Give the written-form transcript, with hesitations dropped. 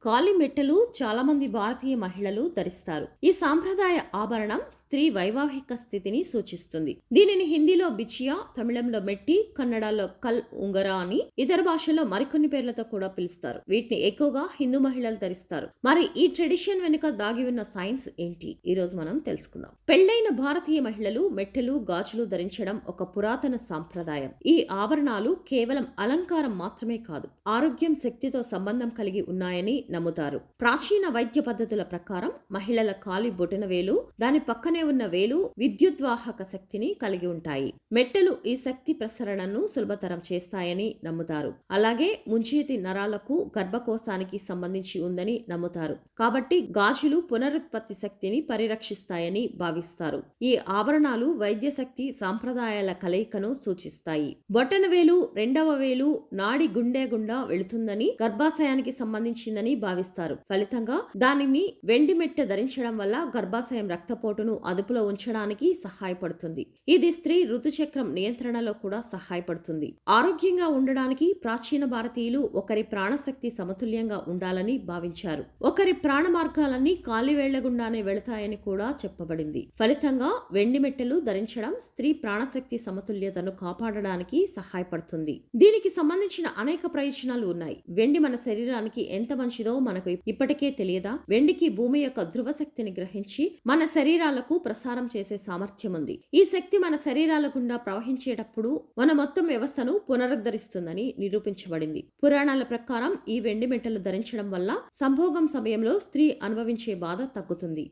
కాలి మెట్టెలు చాలా మంది భారతీయ మహిళలు ధరిస్తారు. ఈ సాంప్రదాయ ఆభరణం స్త్రీ వైవాహిక స్థితిని సూచిస్తుంది. దీనిని హిందీలో బిచియా, తమిళంలో మెట్టి, కన్నడలో కల్ ఉంగరా అని, ఇతర భాషల్లో మరికొన్ని పేర్లతో కూడా పిలుస్తారు. వీటిని ఎక్కువగా హిందూ మహిళలు ధరిస్తారు. మరి ఈ ట్రెడిషన్ వెనుక దాగి ఉన్న సైన్స్ ఏంటి? ఈ రోజు మనం తెలుసుకుందాం. పెళ్లైన భారతీయ మహిళలు మెట్టెలు, గాజులు ధరించడం ఒక పురాతన సాంప్రదాయం. ఈ ఆభరణాలు కేవలం అలంకారం మాత్రమే కాదు, ఆరోగ్యం, శక్తితో సంబంధం కలిగి ఉన్నాయని నమ్ముతారు. ప్రాచీన వైద్య పద్ధతుల ప్రకారం మహిళల కాలి బొటన వేలు, దాని పక్కనే ఉన్న వేలు విద్యుద్వాహక శక్తిని కలిగి ఉంటాయి. మెట్టెలు ఈ శక్తి ప్రసరణను సులభతరం చేస్తాయని నమ్ముతారు. అలాగే ముంచేతి నరాలకు, గర్భకోశానికి సంబంధించి ఉందని నమ్ముతారు. కాబట్టి గాజులు పునరుత్పత్తి శక్తిని పరిరక్షిస్తాయని భావిస్తారు. ఈ ఆభరణాలు వైద్య శక్తి సాంప్రదాయాల కలయికను సూచిస్తాయి. బొటన వేలు రెండవ వేలు నాడి గుండె గుండా వెళుతుందని, గర్భాశయానికి సంబంధించిందని భావిస్తారు. ఫలితంగా దానిని వెండి మెట్టె ధరించడం వల్ల గర్భాశయం రక్తపోటును అదుపులో ఉంచడానికి సహాయపడుతుంది. ఇది స్త్రీ ఋతుచక్రం నియంత్రణలో కూడా సహాయపడుతుంది. ఆరోగ్యంగా ఉండడానికి ప్రాచీన భారతీయులు ఒకరి ప్రాణశక్తి సమతుల్యంగా ఉండాలని భావించారు. ఒకరి ప్రాణ మార్గాలన్నీ కాలివేళ్ల గుండానే వెళతాయని కూడా చెప్పబడింది. ఫలితంగా వెండి మెట్టెలు ధరించడం స్త్రీ ప్రాణశక్తి సమతుల్యతను కాపాడడానికి సహాయపడుతుంది. దీనికి సంబంధించిన అనేక ప్రయోజనాలు ఉన్నాయి. వెండి మన శరీరానికి ఎంత మంచిదో మనకు ఇప్పటికే తెలియదా? వెండికి భూమి యొక్క ధ్రువ శక్తిని గ్రహించి మన శరీరాలకు ప్రసారం చేసే సామర్థ్యం ఉంది. ఈ శక్తి మన శరీరాల గుండా ప్రవహించేటప్పుడు మన మొత్తం వ్యవస్థను పునరుద్ధరిస్తుందని నిరూపించబడింది. పురాణాల ప్రకారం ఈ వెండి మెట్టలు ధరించడం వల్ల సంభోగం సమయంలో స్త్రీ అనుభవించే బాధ తగ్గుతుంది.